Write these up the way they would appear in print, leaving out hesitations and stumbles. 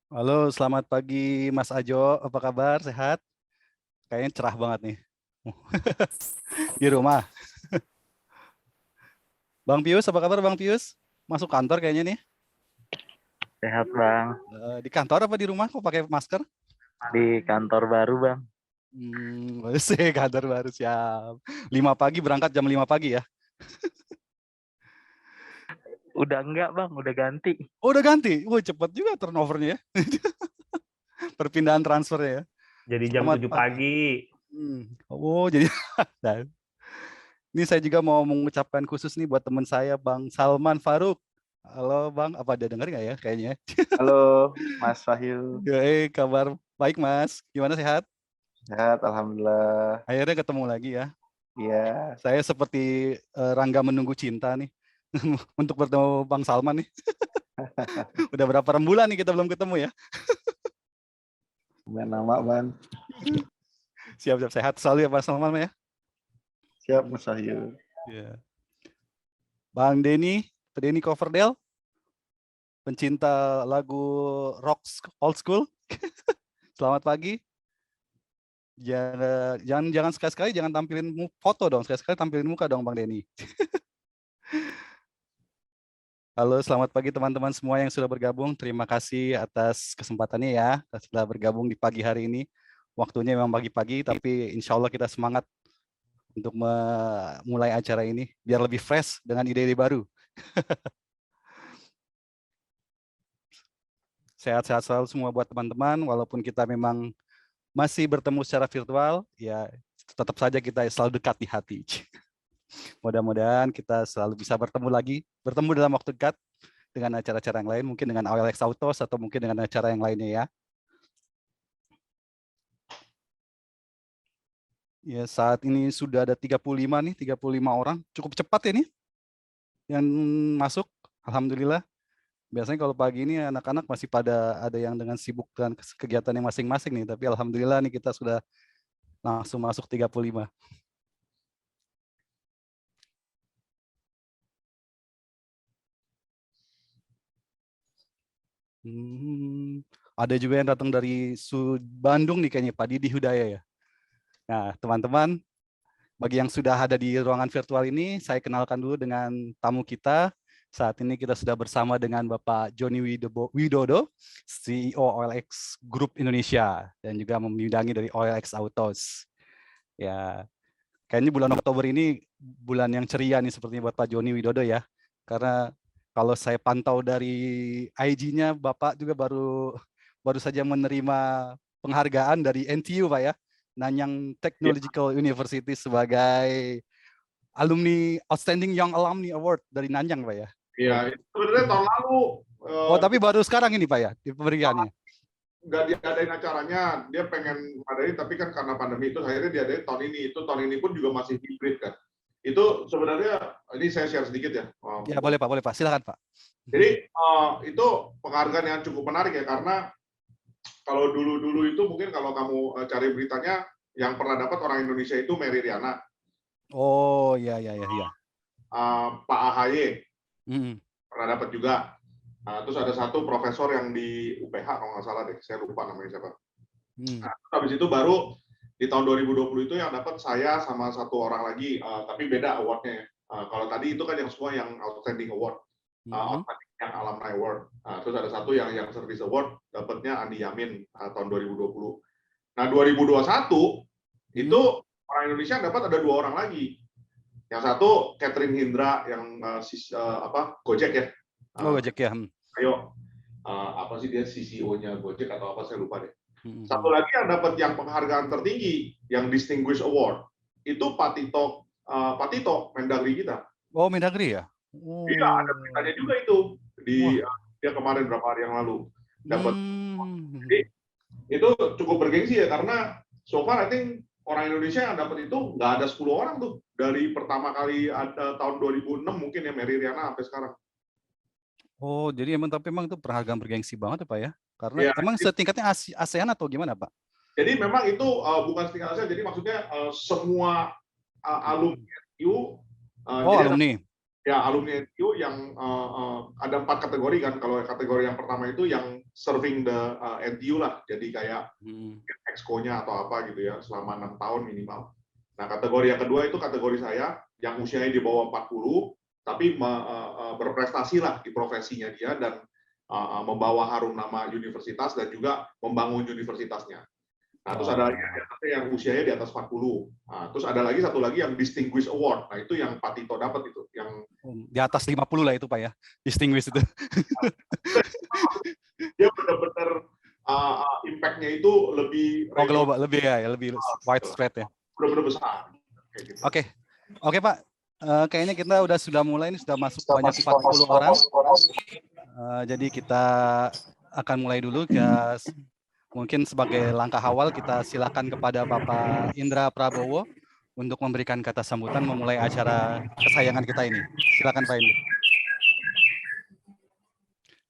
Halo, selamat pagi Mas Ajo. Apa kabar? Sehat? Kayaknya cerah banget nih. Di rumah. Bang Pius, apa kabar Bang Pius? Masuk kantor kayaknya nih. Sehat bang, Di kantor apa di rumah? Kok pakai masker? di kantor baru bang. Sih, kantor baru siap. 5 pagi berangkat jam 5 pagi ya. Udah enggak bang, udah ganti. Oh, udah ganti. Wah, cepet juga turnovernya ya. Perpindahan transfer ya. Jadi jam Selamat 7 pagi. pagi. Oh, jadi nah, ini saya juga mau mengucapkan khusus nih buat teman saya Bang Salman Faruk. Halo Bang, apa dia dengar nggak ya kayaknya? Halo, Mas Wahyu. Ya, kabar baik Mas. Gimana sehat? Sehat, Alhamdulillah. Akhirnya ketemu lagi ya. Iya, Saya seperti Rangga menunggu cinta nih untuk bertemu Bang Salman nih. Udah berapa rembulan nih kita belum ketemu ya. main nama, Ban. Siap-siap sehat selalu ya Bang Salman ya. Siap, Mas Wahyu. Ya. Bang Denny Coverdale, pencinta lagu rock old school. Selamat pagi. Jangan sekali-sekali jangan tampilin foto dong, sekali-sekali tampilin muka dong Bang Denny. Halo, selamat pagi teman-teman semua yang sudah bergabung. Terima kasih atas kesempatannya ya, sudah bergabung di pagi hari ini. Waktunya memang pagi-pagi, tapi insya Allah kita semangat untuk memulai acara ini, biar lebih fresh dengan ide-ide baru. Sehat-sehat selalu semua buat teman-teman, walaupun kita memang masih bertemu secara virtual, ya tetap saja kita selalu dekat di hati. Mudah-mudahan kita selalu bisa bertemu dalam waktu dekat, dengan acara-acara yang lain, mungkin dengan OLX Autos atau mungkin dengan acara yang lainnya ya. Ya, saat ini sudah ada 35 nih, 35 orang. Cukup cepat ya nih yang masuk. Alhamdulillah. Biasanya kalau pagi ini anak-anak masih pada ada yang dengan sibuk dengan kegiatan yang masing-masing nih, tapi alhamdulillah nih kita sudah langsung masuk 35. Ada juga yang datang dari Bandung nih kayaknya, Pak Didi Hudaya ya. Nah, teman-teman, bagi yang sudah ada di ruangan virtual ini, saya kenalkan dulu dengan tamu kita. Saat ini kita sudah bersama dengan Bapak Joni Widodo, CEO OLX Group Indonesia, dan juga membidangi dari OLX Autos. Ya, kayaknya bulan Oktober ini bulan yang ceria nih sepertinya buat Pak Joni Widodo ya. Karena kalau saya pantau dari IG-nya, Bapak juga baru baru saja menerima penghargaan dari NTU, Pak ya. Nanyang Ya, Technological University sebagai Alumni Outstanding Young Alumni Award dari Nanyang, Pak ya. Iya, Oh, itu sebenarnya tahun lalu oh tapi kita baru sekarang ini, Pak ya, di pemberiannya. nggak diadain acaranya, dia pengen ngadain, tapi kan karena pandemi itu akhirnya diadain tahun ini. Itu tahun ini pun juga masih hybrid kan. Itu sebenarnya, ini saya share sedikit ya. Ya, boleh Pak, silakan Pak. Jadi itu penghargaan yang cukup menarik ya, karena kalau dulu-dulu itu mungkin kalau kamu cari beritanya, yang pernah dapat orang Indonesia itu Mary Riana, Oh, ya. Pak AHY Hmm. pernah dapat juga. Terus ada satu profesor yang di UPH kalau nggak salah deh, saya lupa namanya siapa. Hmm. Habis itu baru di tahun 2020 itu yang dapat saya sama satu orang lagi, tapi beda awardnya. Kalau tadi itu kan yang semua yang outstanding award, outstanding yang alumni award. Terus ada satu yang service award, dapatnya Andi Yamin tahun 2020. Nah 2021 itu orang Indonesia dapat ada 2 orang lagi. Yang satu Catherine Hindra yang Gojek ya. Oh, Gojek ya. Ayo, apa sih dia CCO-nya Gojek atau apa saya lupa deh. Satu lagi yang dapat yang penghargaan tertinggi, yang Distinguished Award, itu Pak Tito, Mendagri kita. Oh, Mendagri ya. Iya, ada beritanya juga itu di dia kemarin berapa hari yang lalu dapat. Jadi itu cukup bergengsi ya, karena so far I think orang Indonesia yang dapat itu nggak ada 10 orang tuh dari pertama kali ada tahun 2006 mungkin ya Mary Riana sampai sekarang. Oh, jadi tapi emang itu penghargaan bergengsi banget ya Pak ya? Karena Ya, emang setingkatnya ASEAN atau gimana Pak? jadi memang itu bukan setingkat saya, jadi maksudnya semua alumni NTU Oh, alumni. Ya, alumni NTU yang ada 4 kategori kan. Kalau kategori yang pertama itu yang serving the NTU lah. Jadi kayak exco-nya atau apa gitu ya, selama 6 tahun minimal. Nah, kategori yang kedua itu kategori saya yang usianya di bawah 40, tapi berprestasi lah di profesinya dia dan membawa harum nama universitas dan juga membangun universitasnya. Nah, terus ada lagi yang usianya di atas 40. Nah, terus ada lagi satu lagi yang Distinguished Award. Nah, itu yang Pak Tito dapat itu. Yang di atas 50 lah itu Pak ya, Distinguished itu. Dia benar-benar impact-nya itu lebih global, lebih lebih widespread ya. Benar-benar besar. Gitu. Oke Pak. Kayaknya kita sudah mulai, ini sudah masuk banyak 40 orang. Jadi kita akan mulai dulu ya. Mungkin sebagai langkah awal kita silakan kepada Bapak Indra Prabowo untuk memberikan kata sambutan memulai acara kesayangan kita ini. Silakan Pak Indra.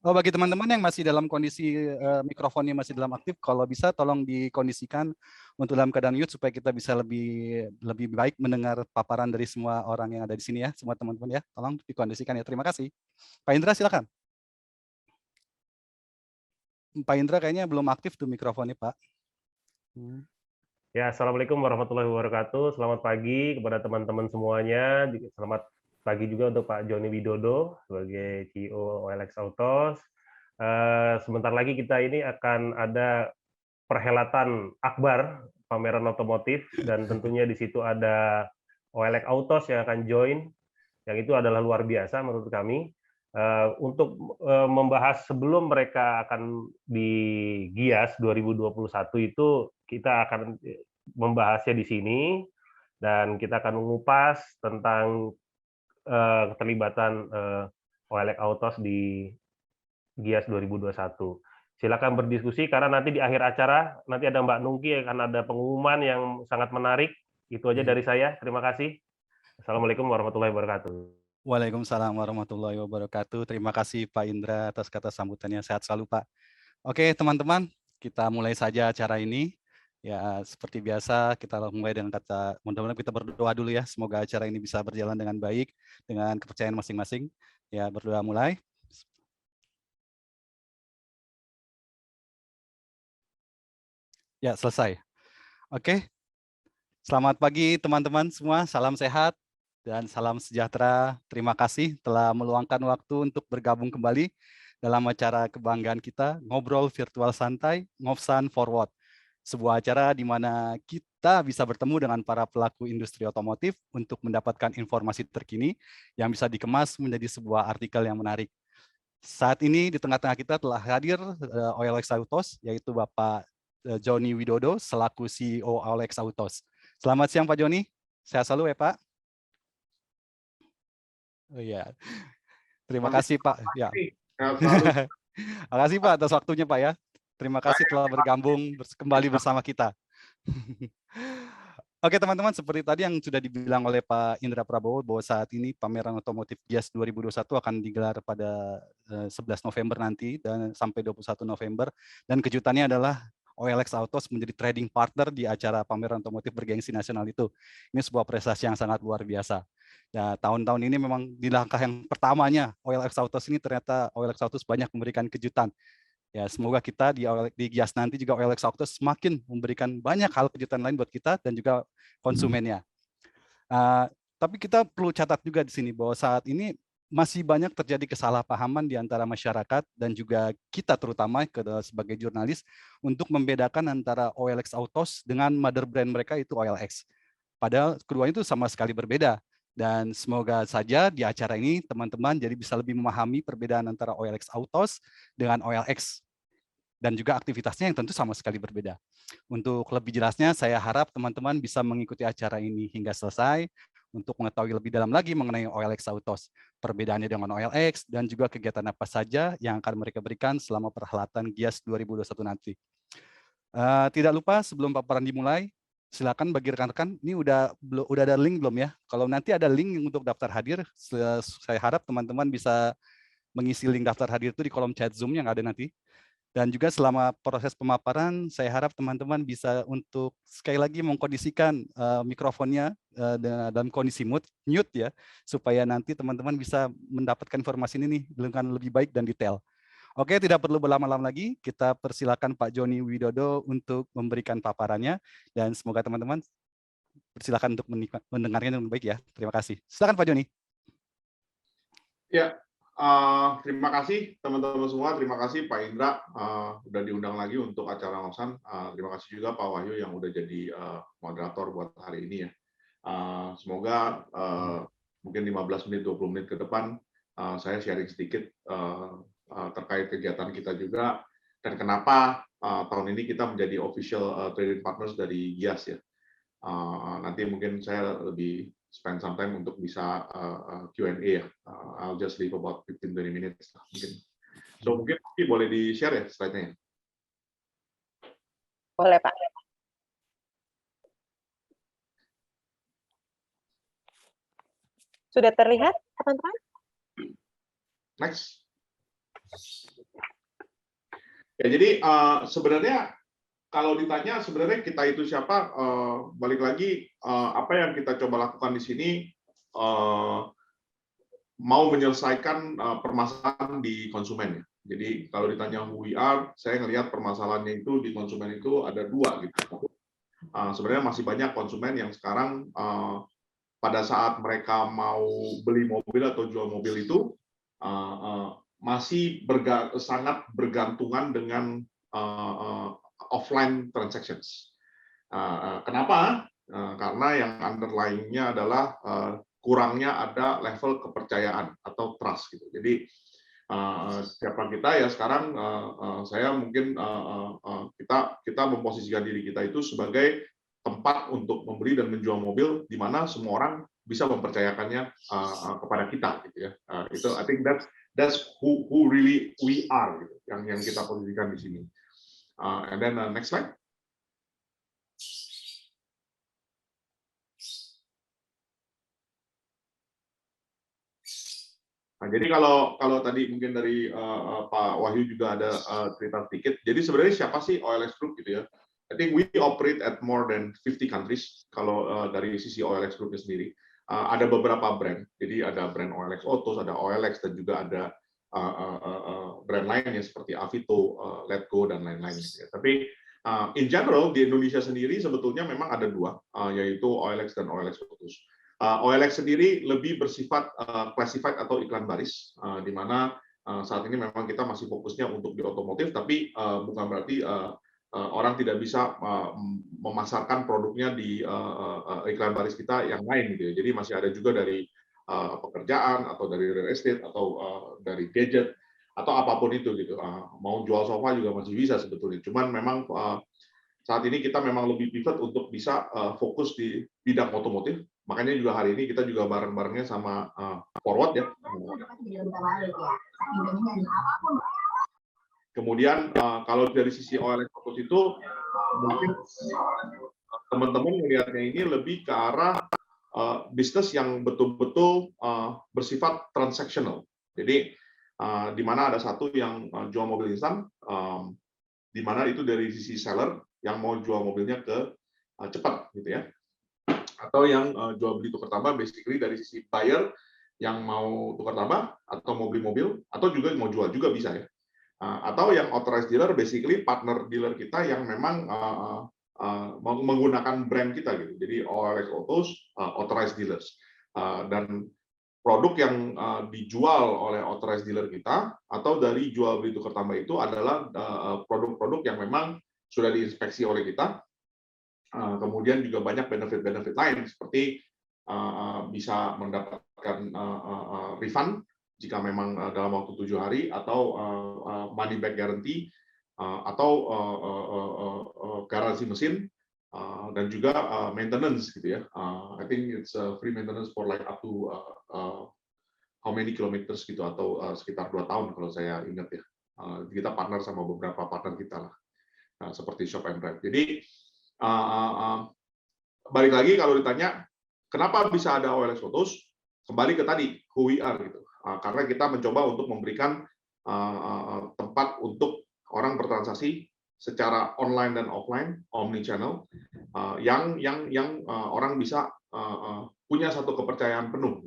Oh, bagi teman-teman yang masih dalam kondisi mikrofonnya masih dalam aktif, kalau bisa tolong dikondisikan untuk dalam keadaan mute supaya kita bisa lebih baik mendengar paparan dari semua orang yang ada di sini ya, semua teman-teman ya. Tolong dikondisikan ya. Terima kasih. Pak Indra silakan. Pak Indra kayaknya belum aktif tuh mikrofonnya, Pak. Ya, Assalamualaikum warahmatullahi wabarakatuh. Selamat pagi kepada teman-teman semuanya. Selamat pagi juga untuk Pak Joni Widodo sebagai CEO OLX Autos. Sebentar lagi kita ini akan ada perhelatan akbar pameran otomotif dan tentunya di situ ada OLX Autos yang akan join. Yang itu adalah luar biasa menurut kami. Untuk membahas sebelum mereka akan di GIAS 2021 itu kita akan membahasnya di sini dan kita akan mengupas tentang keterlibatan OLX Autos di GIAS 2021. Silakan berdiskusi karena nanti di akhir acara nanti ada Mbak Nungki akan ada pengumuman yang sangat menarik. Itu aja dari saya. Terima kasih. Assalamualaikum warahmatullahi wabarakatuh. Waalaikumsalam warahmatullahi wabarakatuh. Terima kasih Pak Indra atas kata sambutannya. Sehat selalu Pak. Oke teman-teman, kita mulai saja acara ini. Ya seperti biasa kita mulai dengan kata, mudah-mudahan kita berdoa dulu ya. Semoga acara ini bisa berjalan dengan baik, dengan kepercayaan masing-masing. Ya berdoa mulai. Ya selesai. Oke. Selamat pagi teman-teman semua. Salam sehat. Dan salam sejahtera. Terima kasih telah meluangkan waktu untuk bergabung kembali dalam acara kebanggaan kita, Ngobrol Virtual Santai, Ngobsan Forward. Sebuah acara di mana kita bisa bertemu dengan para pelaku industri otomotif untuk mendapatkan informasi terkini yang bisa dikemas menjadi sebuah artikel yang menarik. Saat ini di tengah-tengah kita telah hadir OLX Autos, yaitu Bapak Joni Widodo selaku CEO OLX Autos. Selamat siang Pak Joni, sehat selalu ya Pak. Oh iya, terima kasih Pak. Ya, terima kasih Pak atas waktunya Pak ya. Terima kasih telah bergabung kembali bersama kita. Oke teman-teman, seperti tadi yang sudah dibilang oleh Pak Indra Prabowo bahwa saat ini pameran otomotif GIAS 2021 akan digelar pada 11 November nanti dan sampai 21 November. Dan kejutannya adalah OLX Autos menjadi trading partner di acara pameran otomotif bergengsi nasional itu. Ini sebuah prestasi yang sangat luar biasa. Ya, tahun-tahun ini memang di langkah yang pertamanya OLX Autos ini ternyata OLX Autos banyak memberikan kejutan. Ya, semoga kita di GIAS nanti juga OLX Autos semakin memberikan banyak hal kejutan lain buat kita dan juga konsumennya. Tapi kita perlu catat juga di sini bahwa saat ini masih banyak terjadi kesalahpahaman di antara masyarakat dan juga kita terutama sebagai jurnalis untuk membedakan antara OLX Autos dengan mother brand mereka itu OLX. Padahal keduanya itu sama sekali berbeda. Dan semoga saja di acara ini teman-teman jadi bisa lebih memahami perbedaan antara OLX Autos dengan OLX. Dan juga aktivitasnya yang tentu sama sekali berbeda. Untuk lebih jelasnya saya harap teman-teman bisa mengikuti acara ini hingga selesai untuk mengetahui lebih dalam lagi mengenai OLX Autos. Perbedaannya dengan OLX dan juga kegiatan apa saja yang akan mereka berikan selama perhelatan GIAS 2021 nanti. Tidak lupa sebelum paparan dimulai, silakan bagi rekan-rekan, ini udah ada link belum ya? Kalau nanti ada link untuk daftar hadir, saya harap teman-teman bisa mengisi link daftar hadir itu di kolom chat Zoom yang ada nanti. Dan juga selama proses pemaparan, saya harap teman-teman bisa untuk sekali lagi mengkondisikan mikrofonnya dalam kondisi mute ya, supaya nanti teman-teman bisa mendapatkan informasi ini dengan lebih baik dan detail. Oke, tidak perlu berlama-lama lagi, kita persilakan Pak Joni Widodo untuk memberikan paparannya, dan semoga teman-teman persilakan untuk mendengarnya dengan baik ya. Terima kasih. Silakan Pak Joni. Ya. Terima kasih teman-teman semua, terima kasih Pak Indra udah diundang lagi untuk acara ngosan. Terima kasih juga Pak Wahyu yang udah jadi moderator buat hari ini ya. Semoga mungkin 15 menit 20 menit ke depan saya sharing sedikit terkait kegiatan kita juga dan kenapa tahun ini kita menjadi official trading partners dari GIAS ya. Nanti mungkin saya lebih spend some time untuk bisa Q&A ya. I'll just leave about 15-20 minutes mungkin. So mungkin boleh di-share ya slide-nya. Boleh Pak. Sudah terlihat teman-teman? Next. Ya jadi sebenarnya kalau ditanya sebenarnya kita itu siapa, balik lagi apa yang kita coba lakukan di sini mau menyelesaikan permasalahan di konsumen. Jadi kalau ditanya who we are, saya ngelihat permasalahannya itu di konsumen itu ada dua gitu. Sebenarnya masih banyak konsumen yang sekarang pada saat mereka mau beli mobil atau jual mobil itu masih sangat bergantungan dengan offline transactions. Kenapa? Karena yang underlying-nya adalah kurangnya ada level kepercayaan atau trust gitu. Jadi siapa kita ya sekarang saya mungkin kita memposisikan diri kita itu sebagai tempat untuk membeli dan menjual mobil di mana semua orang bisa mempercayakannya kepada kita gitu ya. Itu I think that's who really we are gitu, yang kita posisikan di sini. And then next slide. Nah, jadi kalau tadi mungkin dari Pak Wahyu juga ada cerita sedikit. Jadi sebenarnya siapa sih OLX Group gitu ya? I think we operate at more than 50 countries kalau dari sisi OLX Group sendiri. Ada beberapa brand. Jadi ada brand OLX Autos, ada OLX dan juga ada brand lainnya seperti Avito, Letgo dan lain-lain. Gitu ya. Tapi in general di Indonesia sendiri sebetulnya memang ada dua, yaitu OLX dan OLX Autos. OLX sendiri lebih bersifat classified atau iklan baris, di mana saat ini memang kita masih fokusnya untuk di otomotif, tapi bukan berarti orang tidak bisa memasarkan produknya di iklan baris kita yang lain, gitu ya. Jadi masih ada juga dari pekerjaan atau dari real estate atau dari gadget atau apapun itu gitu. Mau jual sofa juga masih bisa sebetulnya. Cuman memang saat ini kita memang lebih pivot untuk bisa fokus di bidang otomotif. Makanya juga hari ini kita juga bareng-barengnya sama Forward ya. Kemudian kalau dari sisi OLX Autos itu mungkin teman-teman melihatnya ini lebih ke arah bisnis yang betul-betul bersifat transactional. Jadi di mana ada satu yang jual mobil instan, di mana itu dari sisi seller yang mau jual mobilnya ke cepat gitu ya. Atau yang jual beli tukar tambah basically dari sisi buyer yang mau tukar tambah atau mau beli mobil atau juga mau jual juga bisa ya. Atau yang authorized dealer basically partner dealer kita yang memang menggunakan brand kita gitu. Jadi OLX Autos authorized dealers. Dan produk yang dijual oleh authorized dealer kita atau dari jual beli tukar tambah itu adalah produk-produk yang memang sudah diinspeksi oleh kita. Kemudian juga banyak benefit-benefit lain seperti bisa mendapatkan refund jika memang dalam waktu 7 hari atau money back guarantee atau garansi mesin dan juga maintenance gitu ya. I think it's free maintenance for like up to how many kilometers gitu atau sekitar 2 tahun kalau saya ingat ya. Kita partner sama beberapa partner kita lah. Seperti Shop and Drive. Jadi balik lagi kalau ditanya kenapa bisa ada OLX Autos, kembali ke tadi who we are gitu. Karena kita mencoba untuk memberikan tempat untuk orang bertransaksi secara online dan offline, omni channel, yang orang bisa punya satu kepercayaan penuh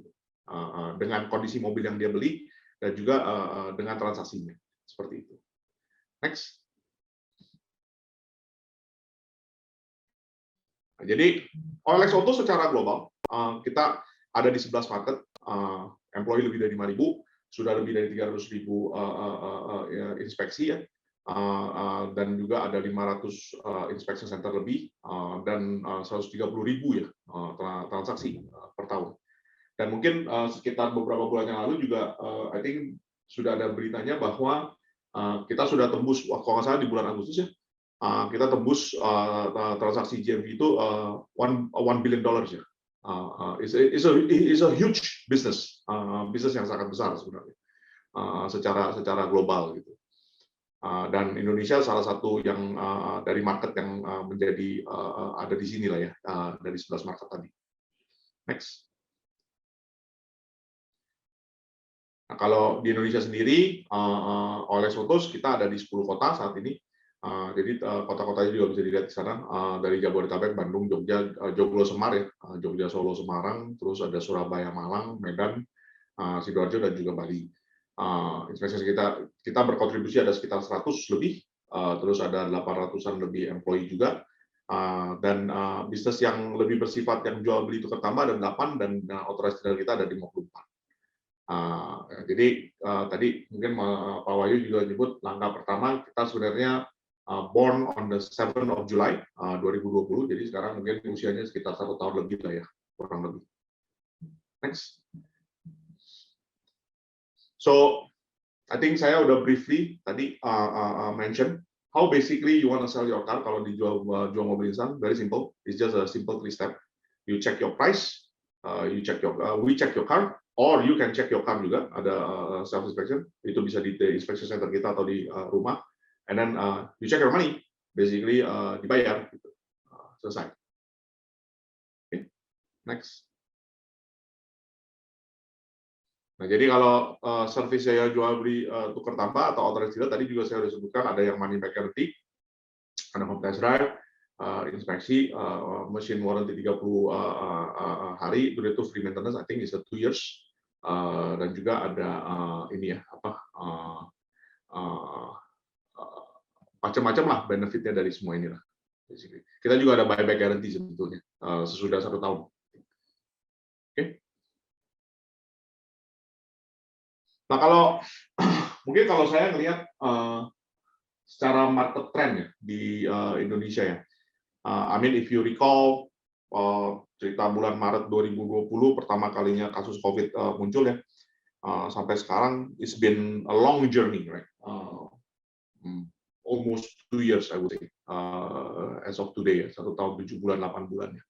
dengan kondisi mobil yang dia beli dan juga dengan transaksinya, seperti itu. Next. Jadi OLX Auto secara global kita ada di 11 market, employee lebih dari 5.000, sudah lebih dari 300.000 inspeksi ya, dan juga ada 500 inspection center lebih, dan 130.000 ya transaksi per tahun. Dan mungkin sekitar beberapa bulan yang lalu juga, I think sudah ada beritanya bahwa kita sudah tembus, kalau nggak salah di bulan Agustus ya, kita tembus transaksi GMV itu $1 billion ya. Is a huge business, bisnis yang sangat besar sebenarnya secara global gitu. Dan Indonesia salah satu yang dari market yang menjadi ada di sini lah ya, dari 11 market tadi. Next. Nah, kalau di Indonesia sendiri, OLX Autos kita ada di 10 kota saat ini. Jadi kota-kotanya juga bisa dilihat di sana, dari Jabodetabek, Bandung, Jogja, Joglo, Semar ya, Jogja, Solo, Semarang, terus ada Surabaya, Malang, Medan, Sidoarjo dan juga Bali. Investasi kita berkontribusi ada sekitar 100 lebih, terus ada 800-an lebih employee juga, dan bisnis yang lebih bersifat yang jual beli tukar tambah ada 8, dan authorized dealer kita ada di 54. Jadi tadi mungkin Pak Wahyu juga nyebut langkah pertama kita sebenarnya born on the 7th of July 2020, jadi sekarang mungkin usianya sekitar 1 tahun lebih lah ya, kurang lebih. Next. So, I think saya udah briefly tadi mention how basically you want to sell your car. Kalau dijual mobil instan, very simple. It's just a simple 3-step. You check your price, we check your car, or you can check your car juga. Ada self inspection, itu bisa di inspection center kita atau di rumah. And then you check your money, basically dibayar. Gitu. Selesai. Okay. Next. Nah, jadi kalau service saya jual beli tukar tambah atau authorized dealer, tadi juga saya sudah sebutkan ada yang money back guarantee, ada home test drive, inspeksi, machine warranty 30 hari, itu free maintenance, I think is 2 years, dan juga ada ini ya macam-macam lah benefitnya dari semua inilah. Kita juga ada buyback guarantee sebetulnya sesudah 1 tahun. Oke. Nah, mungkin kalau saya melihat secara market trend ya di Indonesia ya, I mean if you recall cerita bulan Maret 2020 pertama kalinya kasus COVID muncul ya, sampai sekarang it's been a long journey, right? Almost 2 years I would say, as of today ya, 1 tahun 7 bulan 8 bulan ya.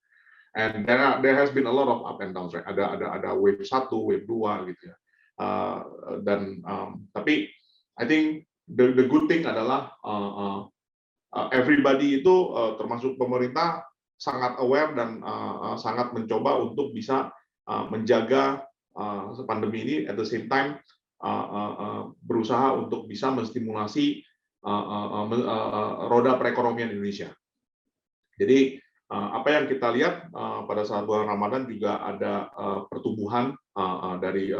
And there has been a lot of up and downs, right? Ada wave 1, wave 2 gitu ya. Tapi I think the good thing adalah everybody itu termasuk pemerintah sangat aware dan sangat mencoba untuk bisa menjaga pandemi ini, at the same time berusaha untuk bisa menstimulasi roda perekonomian Indonesia. Jadi apa yang kita lihat pada saat bulan Ramadan juga ada pertumbuhan dari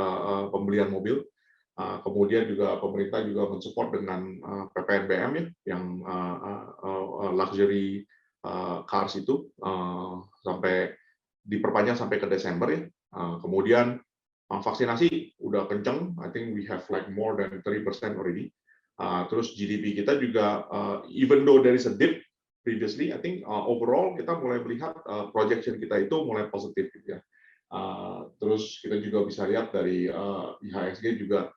pembelian mobil, kemudian juga pemerintah juga mensupport dengan PPNBM ya, yang luxury cars itu sampai diperpanjang sampai ke Desember ya. Kemudian vaksinasi udah kenceng, I think we have like more than 30% already. Terus GDP kita juga, even though there is a dip previously, I think overall kita mulai melihat projection kita itu mulai positif gitu ya. Terus kita juga bisa lihat dari IHSG juga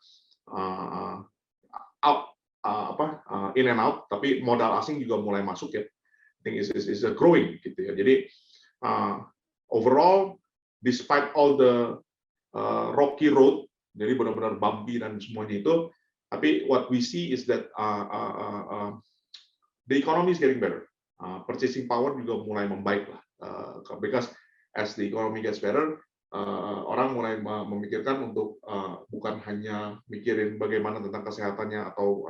in and out, tapi modal asing juga mulai masuk ya. I think is growing gitu ya. Jadi overall, despite all the rocky road, jadi benar-benar bumpy dan semuanya itu, tapi what we see is that the economy is getting better. Purchasing power juga mulai membaik lah, because as the economy gets better, orang mulai memikirkan untuk bukan hanya mikirin bagaimana tentang kesehatannya atau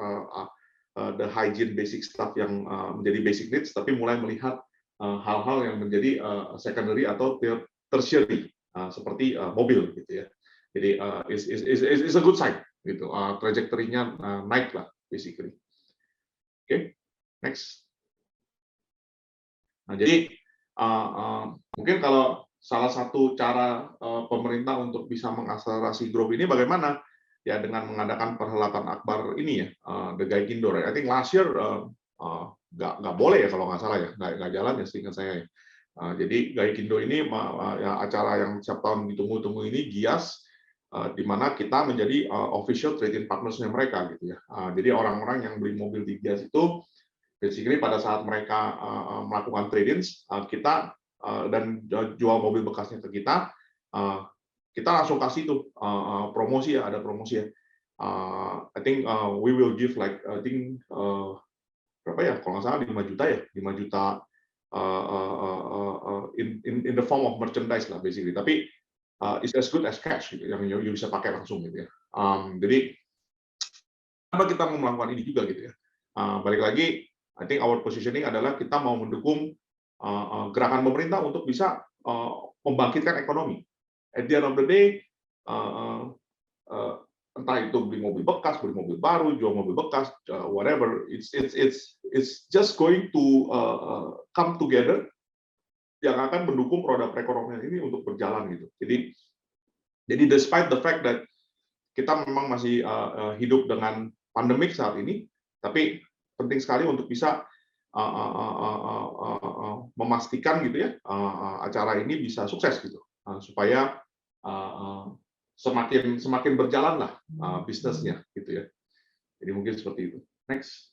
the hygiene basic stuff yang menjadi basic needs, tapi mulai melihat hal-hal yang menjadi secondary atau tertiary seperti mobil gitu ya. Jadi is a good sign gitu, trajectory-nya naik lah basically. Oke, next. Nah, jadi mungkin kalau salah satu cara pemerintah untuk bisa mengakselerasi growth ini bagaimana? Ya dengan mengadakan perhelatan akbar ini ya, The Gaikindo. I think last year nggak boleh ya kalau nggak salah ya, nggak jalan ya seingat saya ya. Jadi Gaikindo ini ya, acara yang setiap tahun ditunggu-tunggu ini GIAS, di mana kita menjadi official trade-in partners-nya mereka gitu ya. Jadi orang-orang yang beli mobil di GIAS itu basically pada saat mereka melakukan trade-ins, kita dan jual mobil bekasnya ke kita, kita langsung kasih tuh promosi ya, ada promosi ya. I think we will give like I think berapa ya? Kalau nggak salah 5 juta ya, 5 juta in the form of merchandise lah basically. Tapi it's as good as cash gitu, yang you bisa pakai langsung gitu ya. Jadi kenapa kita mau melakukan ini juga gitu ya? Balik lagi, I think our positioning adalah kita mau mendukung gerakan pemerintah untuk bisa membangkitkan ekonomi. At the end of the day, entah itu beli mobil bekas, beli mobil baru, jual mobil bekas, whatever, it's just going to come together yang akan mendukung roda perekonomian ini untuk berjalan gitu. Jadi despite the fact that kita memang masih hidup dengan pandemik saat ini, tapi penting sekali untuk bisa memastikan gitu ya acara ini bisa sukses gitu, supaya semakin berjalan lah bisnisnya gitu ya. Jadi mungkin seperti itu. Next.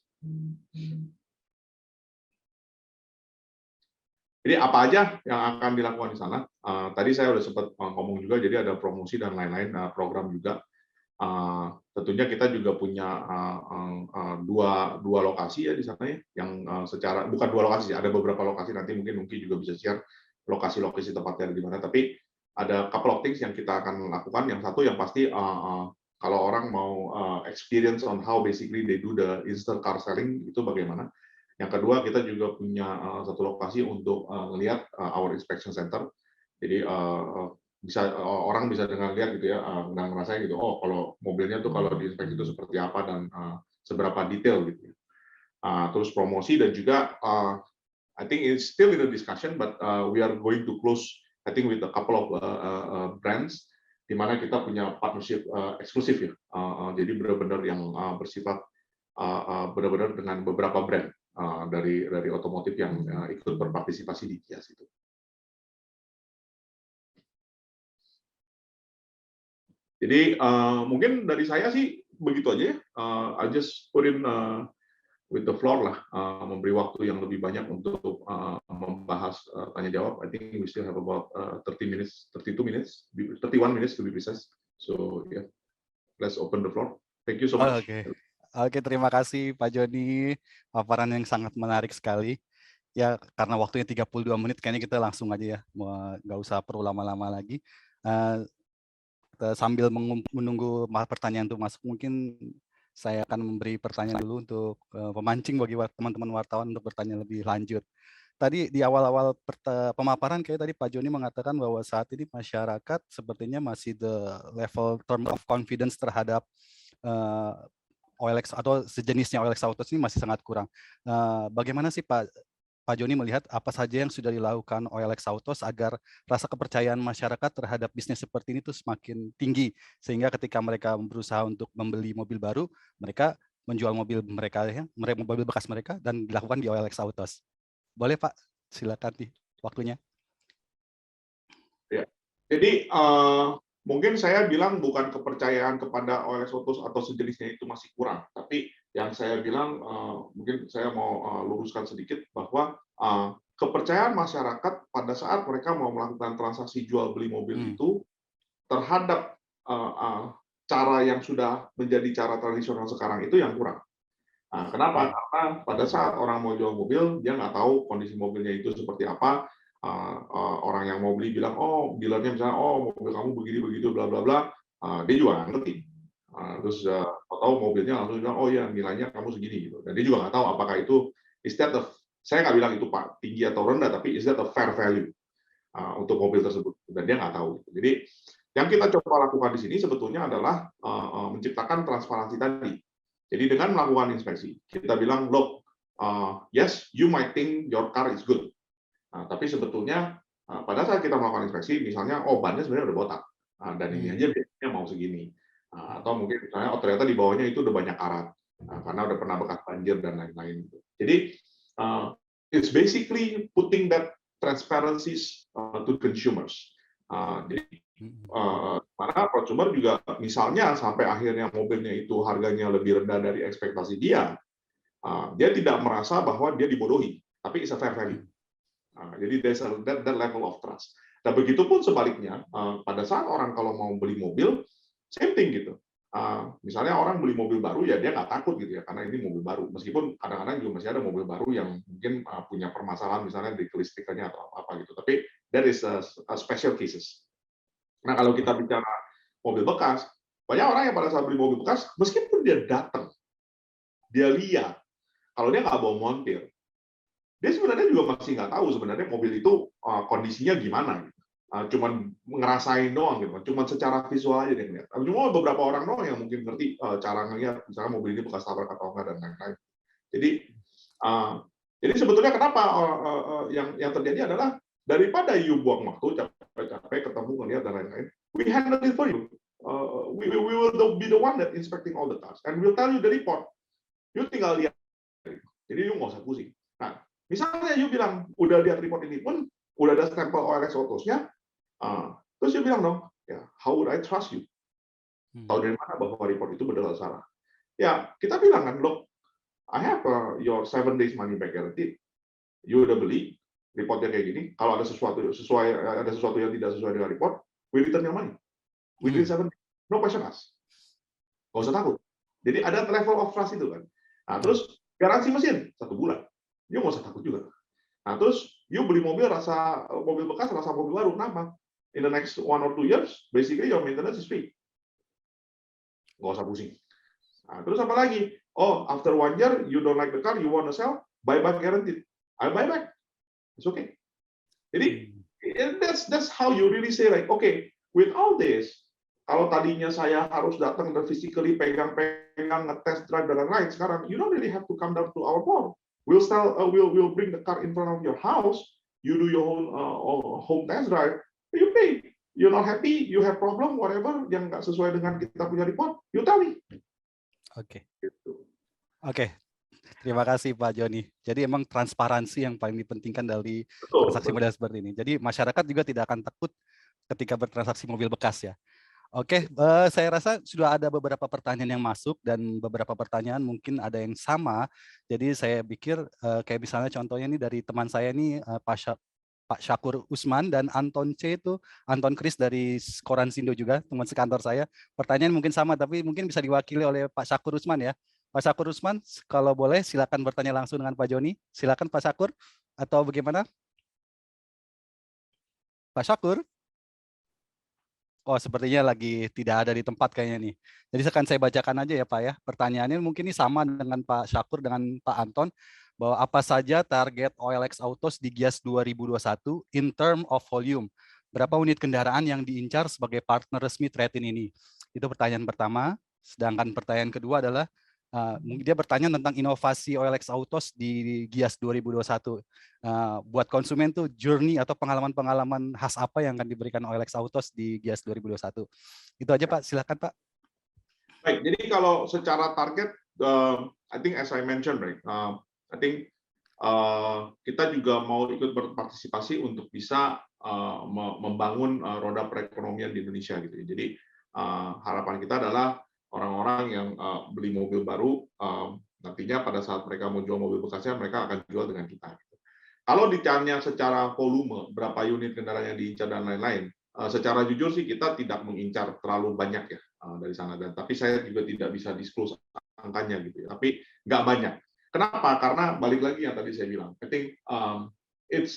Jadi apa aja yang akan dilakukan di sana? Tadi saya sudah sempat ngomong juga, jadi ada promosi dan lain-lain program juga. Tentunya kita juga punya dua lokasi ya di sana ya, yang secara bukan dua lokasi, ada beberapa lokasi, nanti mungkin juga bisa share lokasi-lokasi tempatnya di mana. Tapi ada couple of things yang kita akan lakukan. Yang satu yang pasti kalau orang mau experience on how basically they do the in-store car selling itu bagaimana. Yang kedua kita juga punya satu lokasi untuk melihat our inspection center. Jadi bisa orang bisa dengan lihat gitu ya, dan ngerasain gitu, oh kalau mobilnya tuh kalau diinspeksi itu seperti apa dan seberapa detail gitu. Terus promosi dan juga I think it's still in the discussion, but we are going to close I think with a couple of brands di mana kita punya partnership eksklusif ya. Jadi benar-benar yang bersifat benar-benar dengan beberapa brand dari otomotif yang ikut berpartisipasi di GIAS itu. Jadi mungkin dari saya sih begitu aja ya. I just put in with the floor lah, memberi waktu yang lebih banyak untuk membahas tanya jawab. I think we still have about 30 minutes, 32 minutes, 31 minutes to be precise. So yeah, let's open the floor. Thank you so much. Oke, terima kasih Pak Joni, paparan yang sangat menarik sekali. Ya, karena waktunya 32 menit, kayaknya kita langsung aja ya, nggak usah perlu lama-lama lagi. Sambil menunggu pertanyaan untuk masuk, mungkin saya akan memberi pertanyaan dulu untuk pemancing bagi teman-teman wartawan untuk bertanya lebih lanjut. Tadi di awal-awal pemaparan kayak tadi Pak Joni mengatakan bahwa saat ini masyarakat sepertinya masih the level term of confidence terhadap OLX atau sejenisnya OLX Autos ini masih sangat kurang. Bagaimana sih Pak Joni melihat apa saja yang sudah dilakukan OLX Autos agar rasa kepercayaan masyarakat terhadap bisnis seperti ini tuh semakin tinggi, sehingga ketika mereka berusaha untuk membeli mobil baru, mereka menjual mobil mereka ya, mobil bekas mereka dan dilakukan di OLX Autos. Boleh Pak, silakan nih waktunya. Ya. Jadi mungkin saya bilang bukan kepercayaan kepada OLX Autos atau sejenisnya itu masih kurang, tapi yang saya bilang mungkin saya mau luruskan sedikit bahwa kepercayaan masyarakat pada saat mereka mau melakukan transaksi jual beli mobil itu terhadap cara yang sudah menjadi cara tradisional sekarang itu yang kurang. Kenapa? Karena pada saat orang mau jual mobil, dia nggak tahu kondisi mobilnya itu seperti apa. Orang yang mau beli bilang, oh dealernya misalnya, oh mobil kamu begini begitu bla bla bla, dia juga nggak ngerti. Terus atau mobilnya langsung bilang, oh ya nilainya kamu segini gitu. Dan dia juga nggak tahu apakah itu saya nggak bilang itu Pak tinggi atau rendah, tapi is that a fair value untuk mobil tersebut. Dan dia nggak tahu. Jadi yang kita coba lakukan di sini sebetulnya adalah menciptakan transparansi tadi. Jadi dengan melakukan inspeksi, kita bilang, look, yes, you might think your car is good. Tapi sebetulnya pada saat kita melakukan inspeksi, misalnya, oh bannya sebenarnya udah botak, dan ini aja biasanya mau segini. Atau mungkin misalnya, oh ternyata di bawahnya itu udah banyak karat, karena udah pernah bekas banjir dan lain-lain. Jadi, it's basically putting that transparencies to consumers. Jadi, mana consumer juga misalnya sampai akhirnya mobilnya itu harganya lebih rendah dari ekspektasi dia tidak merasa bahwa dia dibodohi, tapi it's a fair value. Jadi there's that level of trust. Dan begitupun sebaliknya, pada saat orang kalau mau beli mobil, same thing gitu. Misalnya orang beli mobil baru ya dia nggak takut gitu ya karena ini mobil baru. Meskipun kadang-kadang juga masih ada mobil baru yang mungkin punya permasalahan misalnya di kelistrikannya atau apa gitu. Tapi that is a special cases. Nah, kalau kita bicara mobil bekas, banyak orang yang pada saat beli mobil bekas, meskipun dia datang, dia lihat, kalau dia nggak bawa montir, dia sebenarnya juga masih nggak tahu sebenarnya mobil itu kondisinya gimana. Cuman ngerasain doang gitu, cuman secara visual aja dia ngeliat. Cuma beberapa orang doang yang mungkin ngerti cara ngeliat, misalnya mobil ini bekas tabrak atau enggak dan lain-lain. Jadi sebetulnya kenapa yang terjadi adalah daripada you buang waktu capek-capek ketemu ngeliat dan lain-lain, we handle it for you. We will be the one that inspecting all the cars and we'll tell you the report. You tinggal lihat. Jadi you nggak usah pusing. Nah, misalnya you bilang udah lihat report ini pun udah ada stempel OLX Autos-nya, terus you bilang dong, ya how would I trust you? Tahu dari mana bahwa report itu benar atau salah? Ya kita bilang kan, look, I have your 7 days money back guarantee. You udah beli, reportnya kayak gini. Kalau ada sesuatu yang tidak sesuai dengan report, we return your money. Within 7 days. No question asked. Nggak usah takut. Jadi ada level of trust itu kan. Nah, terus garansi mesin 1 bulan. You nggak usah takut juga. Nah, terus you beli mobil bekas rasa mobil baru. Kenapa? In the next 1 or 2 years, basically your maintenance is free. Nggak usah pusing. Nah, terus apa lagi? Oh, after 1 year, you don't like the car, you want to sell, buyback guaranteed. I buy back. It's okay. Jadi, that's how you really say like, okay, with all this, kalau tadinya saya harus datang dan physically pegang-pegang, ngetes drive dan lain-lain, sekarang you don't really have to come down to our floor. We'll bring the car in front of your house. You do your own home test drive. You pay. You're not happy, you have problem, whatever yang nggak sesuai dengan kita punya report, you tell me. Oke. Oke. Terima kasih Pak Joni. Jadi emang transparansi yang paling dipentingkan dari transaksi model seperti ini. Jadi masyarakat juga tidak akan takut ketika bertransaksi mobil bekas ya. Oke, saya rasa sudah ada beberapa pertanyaan yang masuk dan beberapa pertanyaan mungkin ada yang sama. Jadi saya pikir kayak misalnya contohnya ini dari teman saya ini Pak Syakur Usman dan Anton Kris dari Koran Sindo juga, teman sekantor saya. Pertanyaan mungkin sama tapi mungkin bisa diwakili oleh Pak Syakur Usman ya. Pak Syakur Usman, kalau boleh silakan bertanya langsung dengan Pak Joni. Silakan Pak Syakur atau bagaimana? Pak Syakur? Oh, sepertinya lagi tidak ada di tempat kayaknya nih. Jadi akan saya bacakan aja ya Pak ya. Pertanyaannya mungkin ini sama dengan Pak Syakur dengan Pak Anton, bahwa apa saja target OLX Autos di GIAS 2021 in term of volume. Berapa unit kendaraan yang diincar sebagai partner resmi Tretin ini? Itu pertanyaan pertama. Sedangkan pertanyaan kedua adalah, mungkin dia bertanya tentang inovasi OLX Autos di GIAS 2021. Buat konsumen tuh journey atau pengalaman-pengalaman khas apa yang akan diberikan OLX Autos di GIAS 2021. Itu aja Pak, silakan Pak. Baik, jadi kalau secara target, I think as I mentioned, right, I think kita juga mau ikut berpartisipasi untuk bisa membangun roda perekonomian di Indonesia gitu. Jadi harapan kita adalah orang-orang yang beli mobil baru nantinya pada saat mereka mau jual mobil bekasnya mereka akan jual dengan kita. Kalau ditanya secara volume berapa unit kendaraan yang diincar dan lain-lain, secara jujur sih kita tidak mengincar terlalu banyak ya dari sana dan tapi saya juga tidak bisa disclose angkanya gitu ya. Tapi nggak banyak. Kenapa? Karena balik lagi yang tadi saya bilang. I think it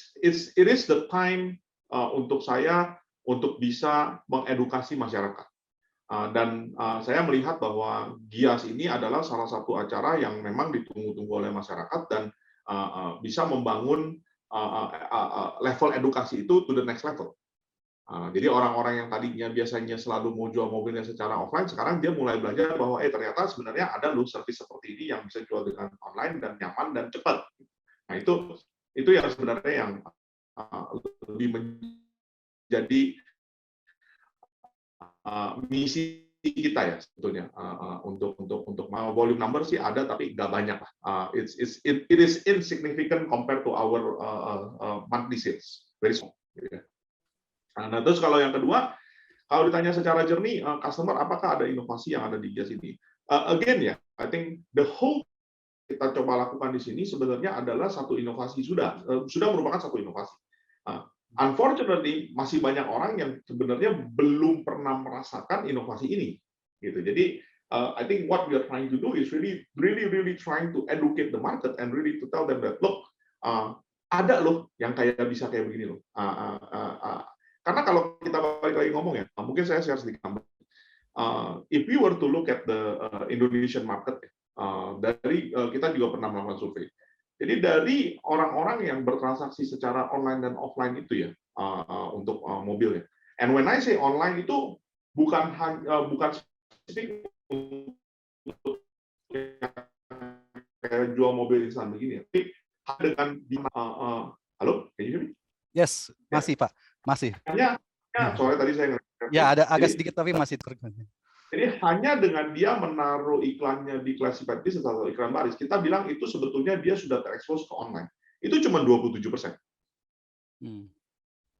is the time untuk saya untuk bisa mengedukasi masyarakat. Dan saya melihat bahwa GIAS ini adalah salah satu acara yang memang ditunggu-tunggu oleh masyarakat dan bisa membangun level edukasi itu to the next level. Jadi orang-orang yang tadinya biasanya selalu mau jual mobilnya secara offline, sekarang dia mulai belajar bahwa ternyata sebenarnya ada loh service seperti ini yang bisa jual dengan online dan nyaman dan cepat. Nah itu yang sebenarnya yang lebih menjadi misi kita ya sebetulnya untuk volume number sih ada tapi nggak banyak lah. It is insignificant compared to our monthly sales, very small. Nah, terus kalau yang kedua, kalau ditanya secara jernih, customer apakah ada inovasi yang ada di GIAS ini? Again ya, I think the whole kita coba lakukan di sini sebenarnya adalah satu inovasi sudah merupakan satu inovasi. Unfortunately, masih banyak orang yang sebenarnya belum pernah merasakan inovasi ini. Gitu. Jadi, I think what we are trying to do is really trying to educate the market and really to tell them that look, ada loh yang bisa kayak begini loh. Karena kalau kita balik lagi ngomong ya, mungkin saya share sedikit gambar. If we were to look at the Indonesian market, dari kita juga pernah melakukan survei. Jadi dari orang-orang yang bertransaksi secara online dan offline itu ya untuk mobilnya. And when I say online itu bukan spesifik untuk kayak jual mobil instan begini, tapi dengan halo, can you hear me? Yes, masih Pak, masih. Hanya soalnya tadi saya ya ada agak sedikit tapi masih terganggu. Jadi hanya dengan dia menaruh iklannya di classified business atau iklan baris, kita bilang itu sebetulnya dia sudah terekspos ke online. Itu cuma 27%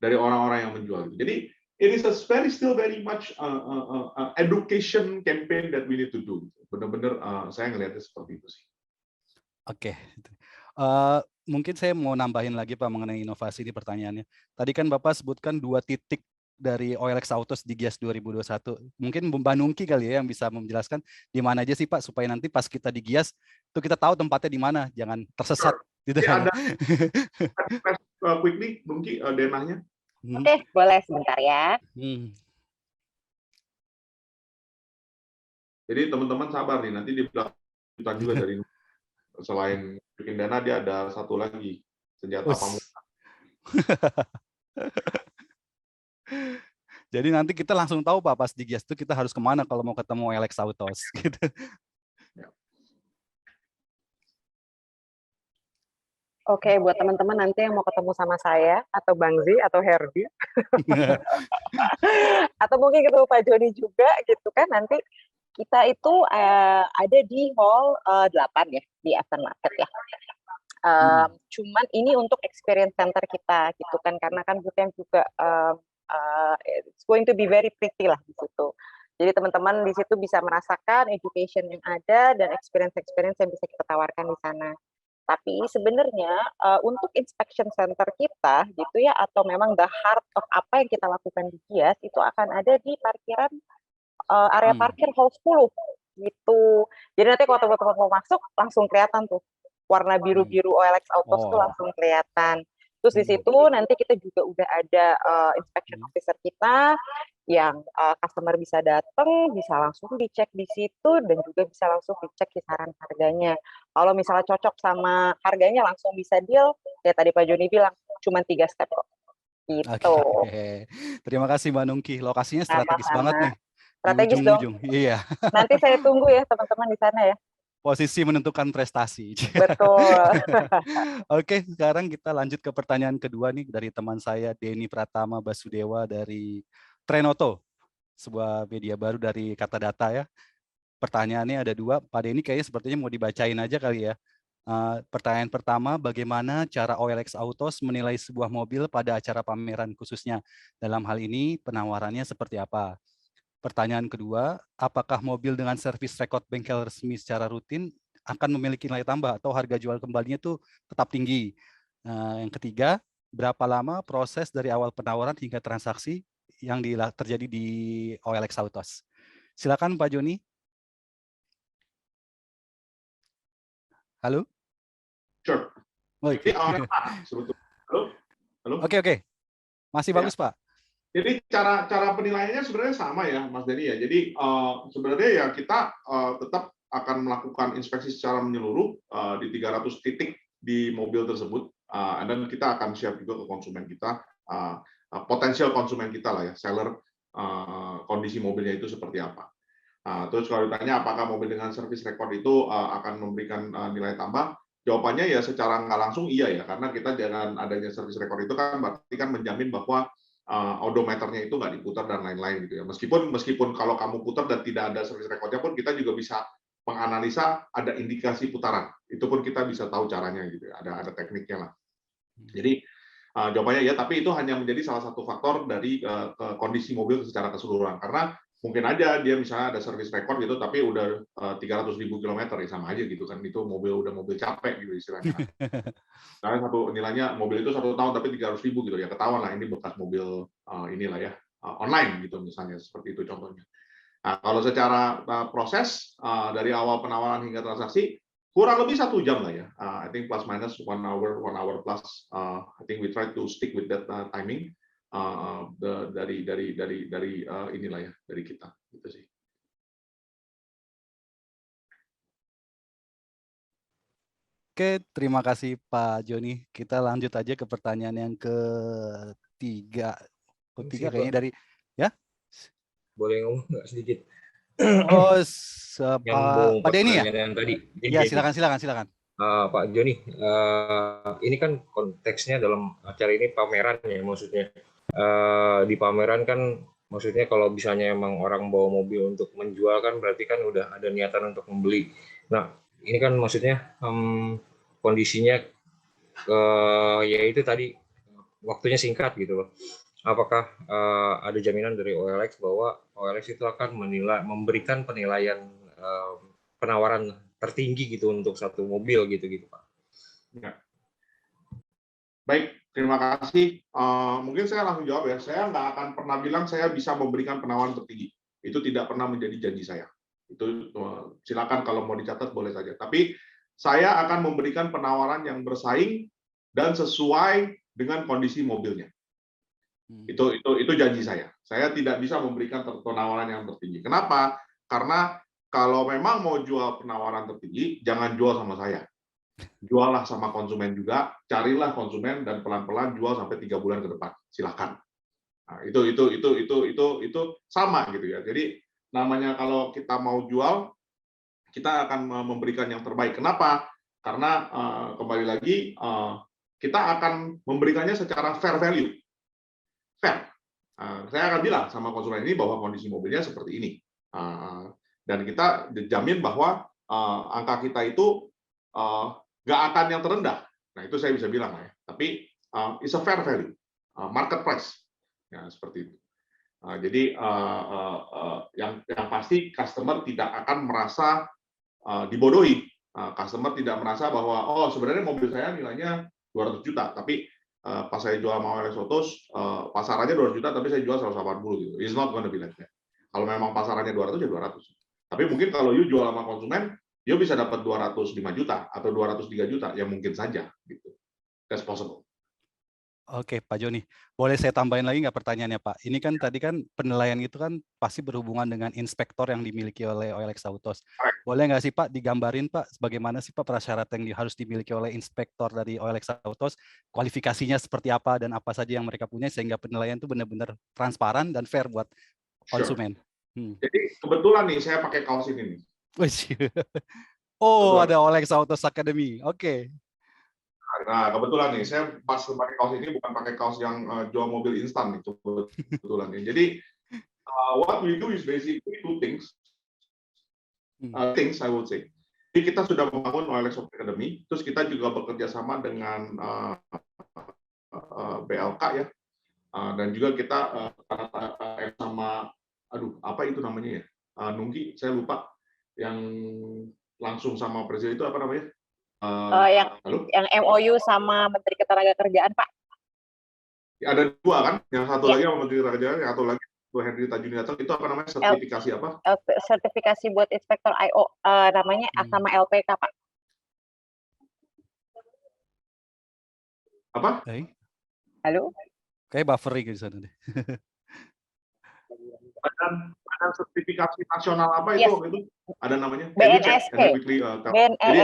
dari orang-orang yang menjual. Jadi it is still very much education campaign that we need to do. Benar-benar saya ngelihatnya seperti itu sih. Oke. Mungkin saya mau nambahin lagi Pak mengenai inovasi di pertanyaannya. Tadi kan Bapak sebutkan 2 titik dari OLX Autos di GIAS 2021. Mungkin Mbak Nungki kali ya yang bisa menjelaskan di mana aja sih Pak supaya nanti pas kita di GIAS itu kita tahu tempatnya di mana, jangan tersesat. Gitu. Ada quickly Nungki denahnya. Oke, boleh sebentar ya. Jadi teman-teman sabar nih, nanti di belakang juga dari selain bikin dana dia ada satu lagi senjata pamungkas. Jadi nanti kita langsung tahu Pak pas di GIAS itu kita harus kemana kalau mau ketemu OLX Autos gitu. Oke, buat teman-teman nanti yang mau ketemu sama saya atau Bang Zi atau Herdi atau mungkin ketemu Pak Joni juga gitu kan, nanti kita itu ada di hall 8 ya di aftermarket ya. Cuman ini untuk experience center kita gitu kan, karena kan bukan juga it's going to be very pretty lah di situ. Jadi teman-teman di situ bisa merasakan education yang ada dan experience yang bisa kita tawarkan di sana. Tapi sebenarnya untuk inspection center kita gitu ya, atau memang the heart of apa yang kita lakukan di GIAS itu akan ada di parkiran area parkir hall 10 gitu. Jadi nanti kalau teman-teman mau masuk langsung kelihatan tuh warna biru-biru OLX Autos tuh langsung kelihatan. Terus di situ nanti kita juga udah ada inspection officer kita yang customer bisa datang, bisa langsung dicek di situ dan juga bisa langsung dicek kisaran harganya. Kalau misalnya cocok sama harganya langsung bisa deal, ya tadi Pak Joni bilang cuma 3 step kok. Gitu. Oke. Terima kasih Mbak Nungki. Lokasinya strategis banget nih. Strategis dong. Iya. Nanti saya tunggu ya teman-teman di sana ya. Posisi menentukan prestasi. Betul. Oke, sekarang kita lanjut ke pertanyaan kedua nih dari teman saya Denny Pratama Basudewa dari Trenoto, sebuah media baru dari Kata Data ya. Pertanyaannya ada 2, Pak Denny kayaknya sepertinya mau dibacain aja kali ya. Pertanyaan pertama, bagaimana cara OLX Autos menilai sebuah mobil pada acara pameran khususnya? Dalam hal ini penawarannya seperti apa? Pertanyaan kedua, apakah mobil dengan servis rekod bengkel resmi secara rutin akan memiliki nilai tambah atau harga jual kembalinya itu tetap tinggi? Yang ketiga, berapa lama proses dari awal penawaran hingga transaksi yang terjadi di OLX Autos? Silakan Pak Joni. Halo? Sure. Halo? Halo? Oke. Masih bagus Pak. Jadi cara penilaiannya sebenarnya sama ya, Mas Denny ya. Jadi sebenarnya ya kita tetap akan melakukan inspeksi secara menyeluruh di 300 titik di mobil tersebut, dan kita akan share juga ke konsumen kita, potensial konsumen kita lah ya, seller, kondisi mobilnya itu seperti apa. Terus kalau ditanya apakah mobil dengan service record itu akan memberikan nilai tambah, jawabannya ya secara nggak langsung iya ya, karena kita dengan adanya service record itu kan berarti kan menjamin bahwa odometernya itu nggak diputar dan lain-lain gitu ya. Meskipun kalau kamu putar dan tidak ada service recordnya pun kita juga bisa menganalisa ada indikasi putaran. Itu pun kita bisa tahu caranya gitu ya. Ada tekniknya lah. Jadi jawabannya ya, tapi itu hanya menjadi salah satu faktor dari kondisi mobil secara keseluruhan. Karena mungkin aja dia misalnya ada service record gitu, tapi udah 300.000 kilometer ya sama aja gitu kan. Itu udah mobil capek gitu istilahnya. Nah, nilainya mobil itu 1 tahun tapi 300.000 gitu ya, ketahuan lah ini bekas mobil inilah ya, online gitu misalnya, seperti itu contohnya. Nah, kalau secara proses dari awal penawaran hingga transaksi kurang lebih 1 jam lah ya. I think plus minus 1 hour plus. I think we try to stick with that timing dari inilah ya, dari kita gitu sih. Oke, terima kasih Pak Joni. Kita lanjut aja ke pertanyaan yang ketiga. Ketiga kayaknya dari ya. Boleh ngomong nggak sedikit? Oh, Pak Denny ya? yang tadi. Ya, silakan. Pak Joni, ini kan konteksnya dalam acara ini pameran ya, maksudnya di pameran kan maksudnya kalau misalnya emang orang bawa mobil untuk menjual kan berarti kan udah ada niatan untuk membeli. Nah, ini kan maksudnya kondisinya ya itu tadi waktunya singkat gitu loh. Apakah ada jaminan dari OLX bahwa OLX itu akan memberikan penilaian penawaran tertinggi gitu untuk satu mobil gitu Pak? Ya. Baik, terima kasih. Mungkin saya langsung jawab ya. Saya nggak akan pernah bilang saya bisa memberikan penawaran tertinggi. Itu tidak pernah menjadi janji saya. Itu silakan kalau mau dicatat boleh saja. Tapi saya akan memberikan penawaran yang bersaing dan sesuai dengan kondisi mobilnya. Itu janji saya. Saya tidak bisa memberikan penawaran yang tertinggi. Kenapa? Karena kalau memang mau jual penawaran tertinggi, jangan jual sama saya. Juallah sama konsumen juga, carilah konsumen dan pelan-pelan jual sampai 3 bulan ke depan. Silakan. Nah, itu sama gitu ya. Jadi namanya kalau kita mau jual, kita akan memberikan yang terbaik. Kenapa? Karena kembali lagi kita akan memberikannya secara fair value. Fair. Saya akan bilang sama konsumen ini bahwa kondisi mobilnya seperti ini. Dan kita jamin bahwa angka kita itu nggak akan yang terendah. Nah, itu saya bisa bilang ya. Tapi it's a fair value, market price. Ya, seperti itu. Jadi yang pasti customer tidak akan merasa dibodohi. Customer tidak merasa bahwa oh sebenarnya mobil saya nilainya 200 juta, tapi pas saya jual sama OLX Autos, pasarannya 200 juta, tapi saya jual 180 gitu. It's not gonna be like that. Kalau memang pasarannya 200 ya 200. Tapi mungkin kalau you jual sama konsumen, you bisa dapat 205 juta atau 203 juta, ya mungkin saja gitu. That's possible. Oke, Pak Joni, boleh saya tambahin lagi nggak pertanyaannya, Pak? Ini kan tadi kan penilaian itu kan pasti berhubungan dengan inspektor yang dimiliki oleh OLX Autos. Boleh nggak sih Pak digambarin Pak, bagaimana sih Pak persyaratan yang harus dimiliki oleh inspektor dari OLX Autos, kualifikasinya seperti apa dan apa saja yang mereka punya sehingga penilaian itu benar-benar transparan dan fair buat konsumen. Jadi kebetulan nih saya pakai kaos ini nih. Oh, ada OLX Autos Academy. Oke. Nah, kebetulan nih, saya pas pakai kaos ini bukan pakai kaos yang jual mobil instan nih, kebetulan nih. Jadi, what we do is basically two things, I would say. Jadi kita sudah membangun OLX Academy, terus kita juga bekerja sama dengan BLK ya, dan juga kita sama, apa itu namanya ya, Nunggi, saya lupa, yang langsung sama presiden itu apa namanya? Yang MOU sama Menteri Ketenagakerjaan, Pak. Ada 2 kan, yang satu lagi sama Menteri Ketenagakerjaan, yang satu lagi Henry Tajudinata, itu apa namanya, sertifikasi apa? Sertifikasi buat inspektor IO, namanya sama LPK, Pak. Apa? Hey. Halo? Kayak buffering di sana deh. badan sertifikasi nasional apa Yes. itu ada namanya? Can you check? BNSP. Can you quickly tell? Jadi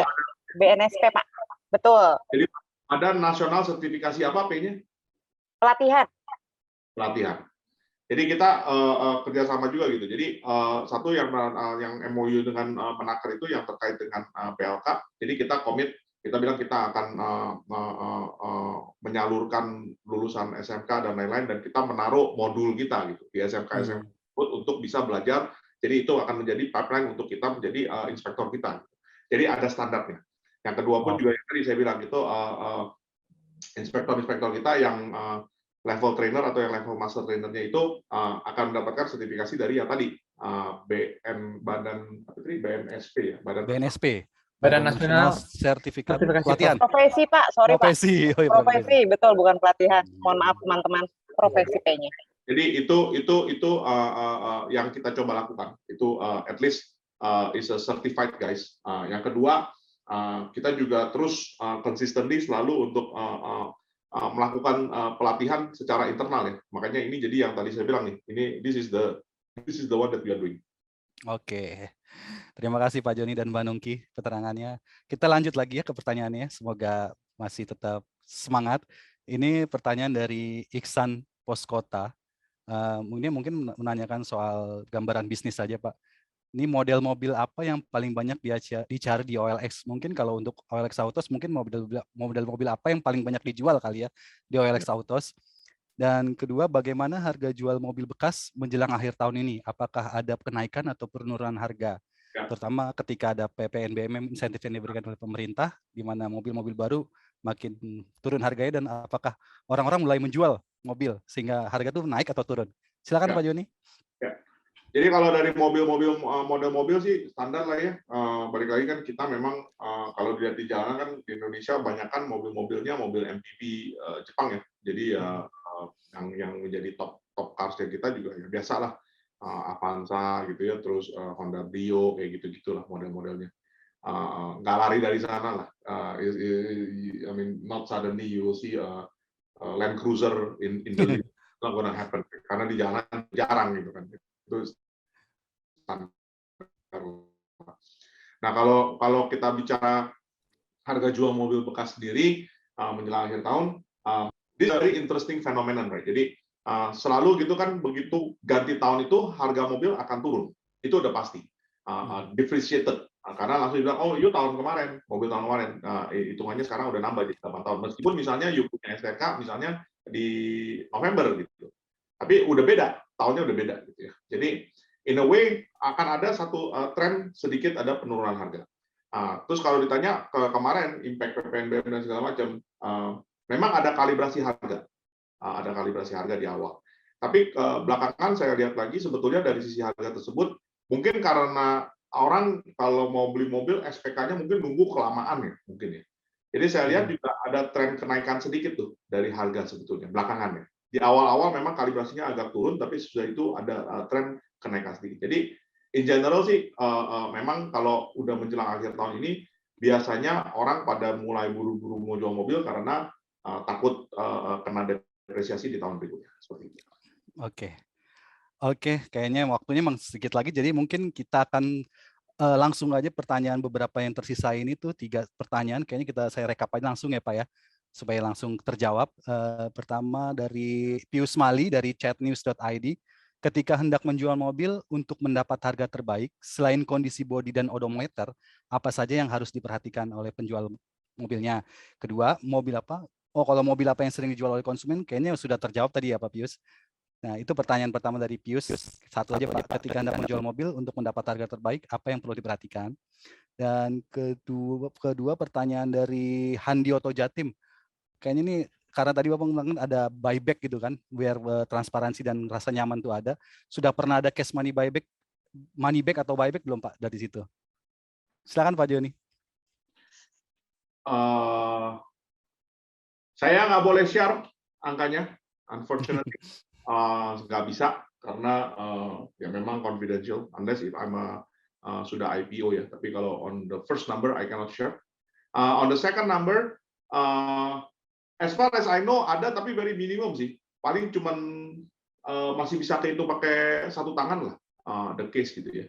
BNSP, Pak. Betul. Jadi ada nasional sertifikasi apa P-nya? Pelatihan. Pelatihan. Jadi kita kerjasama juga gitu. Jadi satu yang MOU dengan Menaker itu yang terkait dengan PLK. Jadi kita komit, kita bilang kita akan menyalurkan lulusan SMK dan lain-lain, dan kita menaruh modul kita gitu di SMK untuk bisa belajar. Jadi itu akan menjadi pipeline untuk kita menjadi inspektor kita. Jadi ada standarnya. Yang kedua pun juga yang tadi saya bilang itu inspektor-inspektor kita yang level trainer atau yang level master trainernya itu akan mendapatkan sertifikasi dari yang tadi BNSP ya, Badan Nasional Sertifikat Pelatihan. Profesi, Pak. Sorry, Profesi. Pak. Profesi, betul, bukan pelatihan. Mohon maaf, teman-teman. Profesi P-nya. Jadi itu yang kita coba lakukan. Itu at least is a certified guys. Yang kedua, kita juga terus consistently selalu untuk melakukan pelatihan secara internal ya. Makanya ini jadi yang tadi saya bilang nih, this is the one that we are doing. Oke. Terima kasih Pak Joni dan Mbak Nungki keterangannya. Kita lanjut lagi ya ke pertanyaannya. Semoga masih tetap semangat. Ini pertanyaan dari Iksan Poskota. Ini mungkin menanyakan soal gambaran bisnis saja, Pak. Ini model mobil apa yang paling banyak dicari di OLX? Mungkin kalau untuk OLX Autos, mungkin model mobil apa yang paling banyak dijual kali ya di OLX Autos? Dan kedua, bagaimana harga jual mobil bekas menjelang akhir tahun ini? Apakah ada kenaikan atau penurunan harga? Terutama ketika ada PPNBM insentif yang diberikan oleh pemerintah, di mana mobil-mobil baru makin turun harganya, dan apakah orang-orang mulai menjual mobil sehingga harga itu naik atau turun? Silakan Pak Joni. Jadi kalau dari model mobil sih standar lah ya. Balik lagi kan kita memang kalau dilihat di jalan kan di Indonesia banyak kan mobil-mobilnya mobil MPV Jepang ya. Jadi yang menjadi top carsnya kita juga ya biasa lah, Avanza gitu ya, terus Honda Brio kayak gitu-gitulah model-modelnya. Nggak lari dari sana lah. I mean not suddenly you will see Land Cruiser in the not gonna happen karena di jalan jarang gitu kan. Terus, nah kalau kita bicara harga jual mobil bekas sendiri menjelang akhir tahun, ini very interesting phenomenon, right? Jadi selalu gitu kan, begitu ganti tahun itu harga mobil akan turun, itu udah pasti depreciated, karena langsung bilang oh you tahun kemarin mobil tahun kemarin, hitungannya sekarang udah nambah jadi 8 tahun, meskipun misalnya you punya STK misalnya di November gitu, tapi udah beda, tahunnya udah beda gitu ya. Jadi in a way akan ada satu tren sedikit ada penurunan harga. Terus kalau ditanya kemarin impact PPNBM dan segala macam, memang ada kalibrasi harga, di awal. Tapi belakangan saya lihat lagi sebetulnya dari sisi harga tersebut mungkin karena orang kalau mau beli mobil SPK-nya mungkin nunggu kelamaan ya mungkin ya. Jadi saya lihat juga ada tren kenaikan sedikit tuh dari harga sebetulnya belakangan ya. Di awal-awal memang kalibrasinya agak turun, tapi sesudah itu ada tren kenaikan sedikit. Jadi in general sih memang kalau udah menjelang akhir tahun ini biasanya orang pada mulai buru-buru mau jual mobil karena takut kena depresiasi di tahun berikutnya seperti itu. Oke, kayaknya waktunya memang sedikit lagi, jadi mungkin kita akan langsung aja pertanyaan beberapa yang tersisa ini tuh 3 pertanyaan, kayaknya saya rekap aja langsung ya Pak ya, supaya langsung terjawab. Pertama dari Pius Mali dari chatnews.id, ketika hendak menjual mobil untuk mendapat harga terbaik, selain kondisi bodi dan odometer, apa saja yang harus diperhatikan oleh penjual mobilnya? Kedua, mobil apa? Kalau mobil apa yang sering dijual oleh konsumen, kayaknya sudah terjawab tadi ya Pak Pius. Nah, itu pertanyaan pertama dari Pius. Satu aja Pak, ketika hendak menjual mobil untuk mendapat harga terbaik, apa yang perlu diperhatikan? Dan kedua pertanyaan dari Handioto Jatim. Kayaknya ini karena tadi Bapak bilang ada buyback gitu kan, biar transparansi dan rasa nyaman tuh ada. Sudah pernah ada case money back atau buyback belum Pak dari situ? Silakan Pak Joni. Saya nggak boleh share angkanya, unfortunately. Nggak bisa karena ya memang confidential unless if I'm sudah IPO ya, tapi kalau on the first number I cannot share. On the second number, as far as I know ada, tapi very minimum sih, paling cuman masih bisa kehitung pakai satu tangan lah, the case gitu ya.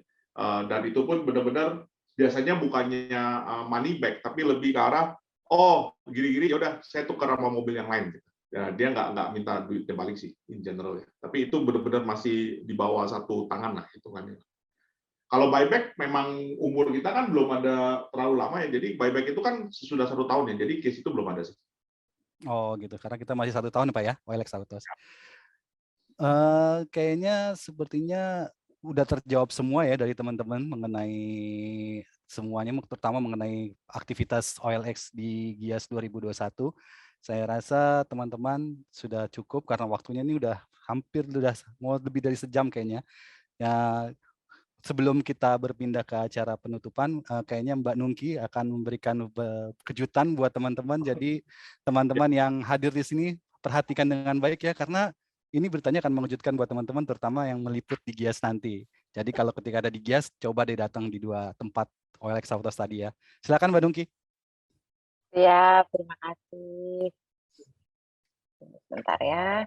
Dan itu pun benar-benar biasanya bukannya money back, tapi lebih ke arah, oh gini-gini ya udah saya tukar sama mobil yang lain. Gitu. Ya, dia nggak minta duitnya balik sih in general ya. Tapi itu benar-benar masih di bawah satu tangan lah hitungannya. Kalau buyback memang umur kita kan belum ada terlalu lama ya, jadi buyback itu kan sudah 1 tahun ya, jadi case itu belum ada sih. Oh gitu, karena kita masih 1 tahun Pak ya, OLX Autos. Kayaknya sepertinya udah terjawab semua ya dari teman-teman mengenai semuanya, terutama mengenai aktivitas OLX di GIAS 2021. Saya rasa teman-teman sudah cukup karena waktunya ini udah mau lebih dari sejam kayaknya. Ya, sebelum kita berpindah ke acara penutupan, kayaknya Mbak Nungki akan memberikan kejutan buat teman-teman. Jadi teman-teman yang hadir di sini perhatikan dengan baik ya, karena ini beritanya akan mengejutkan buat teman-teman, terutama yang meliput di GIAS nanti. Jadi kalau ketika ada di GIAS, coba deh datang di 2 tempat OLX Autos tadi ya. Silakan Mbak Nungki. Ya, terima kasih. Sebentar ya.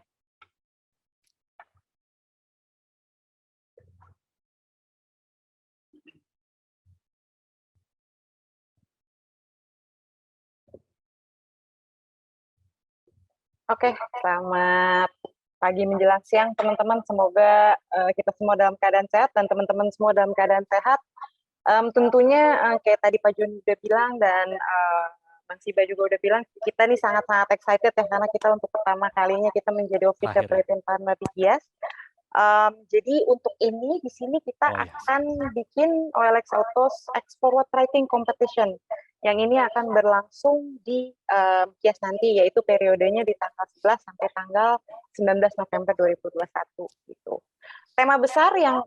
Oke, selamat pagi menjelang siang teman-teman. Semoga kita semua dalam keadaan sehat dan teman-teman semua dalam keadaan sehat. Tentunya kayak tadi Pak Joni udah bilang dan Bang Siba juga udah bilang, kita nih sangat-sangat excited ya karena kita untuk pertama kalinya kita menjadi official platinum partner di GIAS. Jadi untuk ini di sini kita akan bikin OLX Autos Export Writing Competition. Yang ini akan berlangsung di GIAS nanti, yaitu periodenya di tanggal 11 sampai tanggal 19 November 2021 gitu. Tema besar yang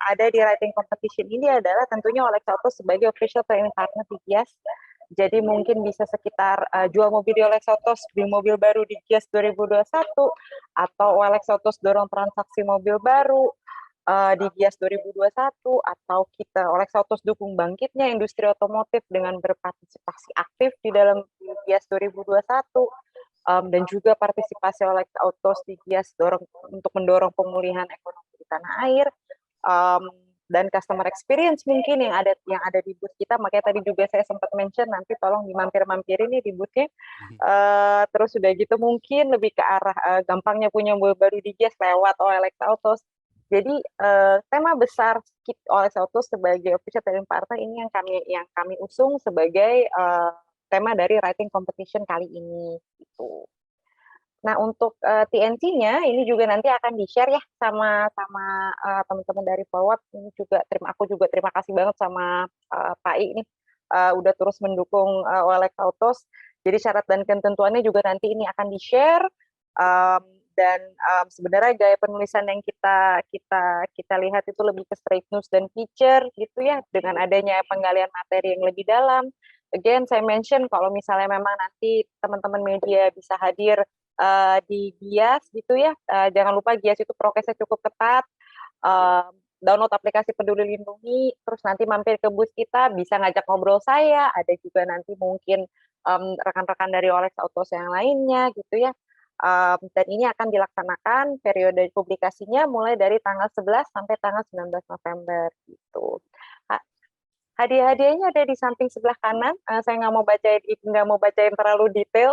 ada di writing competition ini adalah tentunya OLX Autos sebagai official training partner di GIAS. Jadi mungkin bisa sekitar jual mobil di OLX Autos, beli mobil baru di GIAS 2021, atau OLX Autos dorong transaksi mobil baru di GIAS 2021, atau kita OLX Autos dukung bangkitnya industri otomotif dengan berpartisipasi aktif di dalam GIAS 2021, dan juga partisipasi OLX Autos di GIAS untuk mendorong pemulihan ekonomi di tanah air, dan customer experience mungkin yang ada di booth kita. Makanya tadi juga saya sempat mention nanti tolong dimampir-mampirin nih di boothnya. Terus udah gitu mungkin lebih ke arah gampangnya punya mobil baru di GIAS lewat OLX Autos. Jadi tema besar OLX Autos sebagai official trading partner ini yang kami usung sebagai tema dari writing competition kali ini gitu. Nah, untuk TNC-nya ini juga nanti akan di-share ya sama teman-teman dari Forward. Ini juga aku juga terima kasih banget sama Pak I ini udah terus mendukung OLX Autos. Jadi syarat dan ketentuannya juga nanti ini akan di-share, dan sebenarnya gaya penulisan yang kita lihat itu lebih ke straight news dan feature gitu ya, dengan adanya penggalian materi yang lebih dalam. Again, saya mention kalau misalnya memang nanti teman-teman media bisa hadir di GIAS gitu ya, jangan lupa GIAS itu prokesnya cukup ketat. Download aplikasi Peduli Lindungi, terus nanti mampir ke booth kita, bisa ngajak ngobrol saya, ada juga nanti mungkin rekan-rekan dari OLX Autos yang lainnya gitu ya. Dan ini akan dilaksanakan periode publikasinya mulai dari tanggal 11 sampai tanggal 19 November gitu. Hadiah-hadiahnya ada di samping sebelah kanan. Saya nggak mau bacain terlalu detail.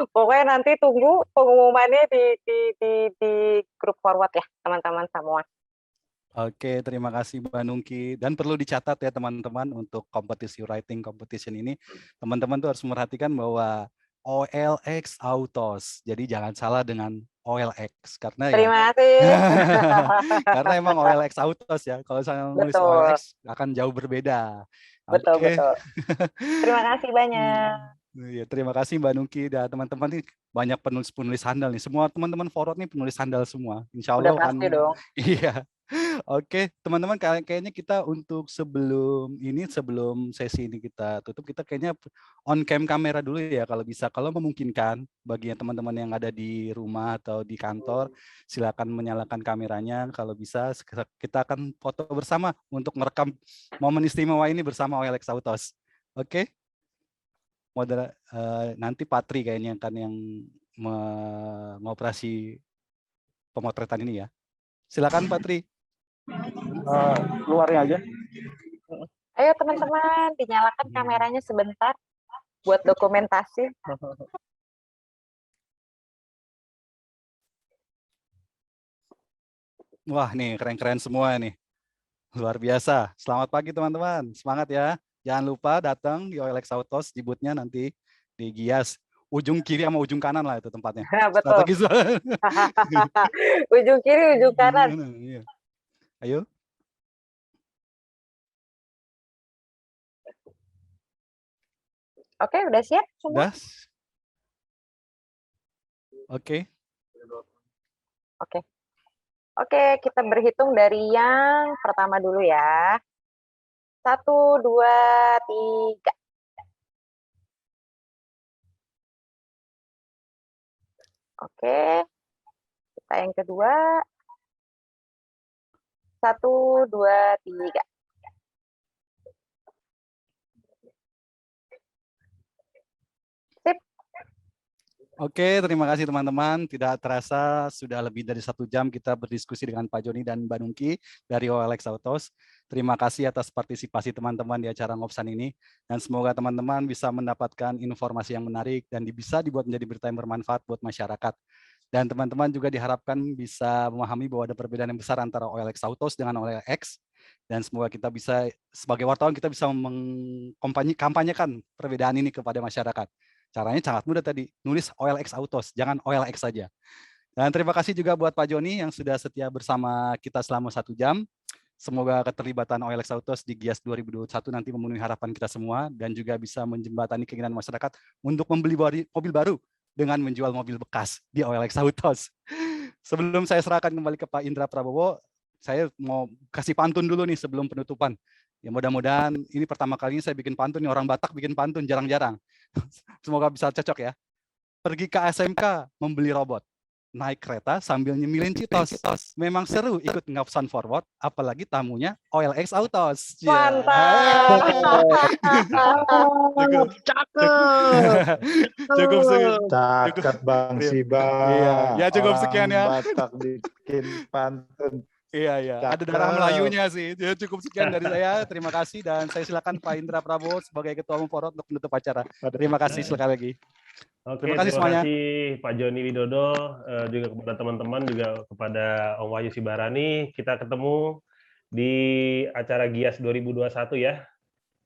Pokoknya nanti tunggu pengumumannya di grup Forward ya, teman-teman semua. Oke, terima kasih Mbak Nungki. Dan perlu dicatat ya teman-teman, untuk kompetisi writing competition ini, teman-teman tuh harus memperhatikan bahwa OLX Autos. Jadi jangan salah dengan OLX karena terima kasih. Karena emang OLX Autos ya. Kalau saya nulis OLX akan jauh berbeda. Betul, betul. Terima kasih banyak. Ya, terima kasih Mbak Nungki dan teman-teman nih, banyak penulis handal nih. Semua teman-teman Forward nih penulis handal semua. Insya Allah udah pasti dong. Iya. Oke, teman-teman, kayaknya kita untuk sebelum sesi ini kita tutup, kita kayaknya on cam kamera dulu ya kalau bisa. Kalau memungkinkan bagi teman-teman yang ada di rumah atau di kantor, silakan menyalakan kameranya. Kalau bisa kita akan foto bersama untuk merekam momen istimewa ini bersama OLX Autos. Oke? Nanti Patri kayaknya kan yang mengoperasi pemotretan ini ya. Silakan Pak Tri. Luarnya aja. Ayo teman-teman, dinyalakan kameranya sebentar buat dokumentasi. Wah nih keren-keren semua nih. Luar biasa. Selamat pagi teman-teman. Semangat ya. Jangan lupa datang di OLX Autos di booth-nya nanti di Gias. Ujung kiri sama ujung kanan lah itu tempatnya. Betul. Strategis. Ujung kiri, ujung kanan. Iya. Ayo. Oke, udah siap semua? Udah. Oke. Oke, kita berhitung dari yang pertama dulu ya. 1, 2, 3. Oke, kita yang kedua. 1, 2, 3. Oke, terima kasih teman-teman. Tidak terasa sudah lebih dari 1 jam kita berdiskusi dengan Pak Joni dan Mbak Nungki dari OLX Autos. Terima kasih atas partisipasi teman-teman di acara Ngopsan ini. Dan semoga teman-teman bisa mendapatkan informasi yang menarik dan bisa dibuat menjadi berita yang bermanfaat buat masyarakat. Dan teman-teman juga diharapkan bisa memahami bahwa ada perbedaan yang besar antara OLX Autos dengan OLX. Dan semoga kita bisa, sebagai wartawan, kita bisa mengkampanyekan perbedaan ini kepada masyarakat. Caranya sangat mudah tadi, nulis OLX Autos, jangan OLX saja. Dan terima kasih juga buat Pak Joni yang sudah setia bersama kita selama 1 jam. Semoga keterlibatan OLX Autos di Gias 2021 nanti memenuhi harapan kita semua dan juga bisa menjembatani keinginan masyarakat untuk membeli mobil baru dengan menjual mobil bekas di OLX Autos. Sebelum saya serahkan kembali ke Pak Indra Prabowo, saya mau kasih pantun dulu nih sebelum penutupan. Ya mudah-mudahan ini pertama kalinya saya bikin pantun nih, orang Batak bikin pantun jarang-jarang. Semoga bisa cocok ya. Pergi ke SMK membeli robot. Naik kereta sambil nyemilin Citos. Memang seru ikut Ngopsan Forward, apalagi tamunya OLX Autos. Mantap. Cukup sekian. Cakep Bang Siba. Iya, ya cukup sekian ya. Batak bikin pantun. Iya. Ada Cakep. darah Melayunya sih. Ya, cukup sekian dari saya. Terima kasih dan saya silakan Pak Indra Prabowo sebagai Ketua Umum Forward untuk menutup acara. Terima kasih sekali lagi. Oke, Terima kasih semuanya. kasih Pak Joni Widodo, juga kepada teman-teman, juga kepada Om Wahyu Sibarani. Kita ketemu di acara Gias 2021 ya,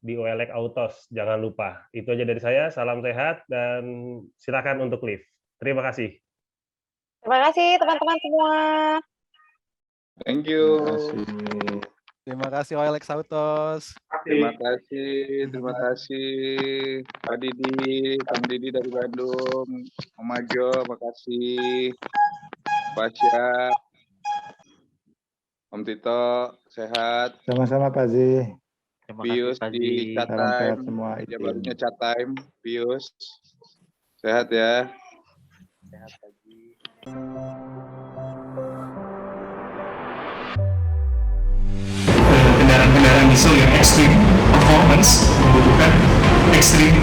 di OLX Autos. Jangan lupa. Itu aja dari saya. Salam sehat dan silakan untuk live. Terima kasih. Terima kasih teman-teman semua. Thank you. Terima kasih OLX Autos. Terima kasih Pak Didi, Kang Didi dari Bandung, Om Majo, makasih, Pak Syah, Om Tito, sehat, Sama-sama Pak Zi. Pius di Chat Salam sehat Time, semua. ya barunya Chat Time, Pius, sehat ya. Sehat pagi. Kendaraan-kendaraan diesel yang ekstrim performance membutuhkan ekstrim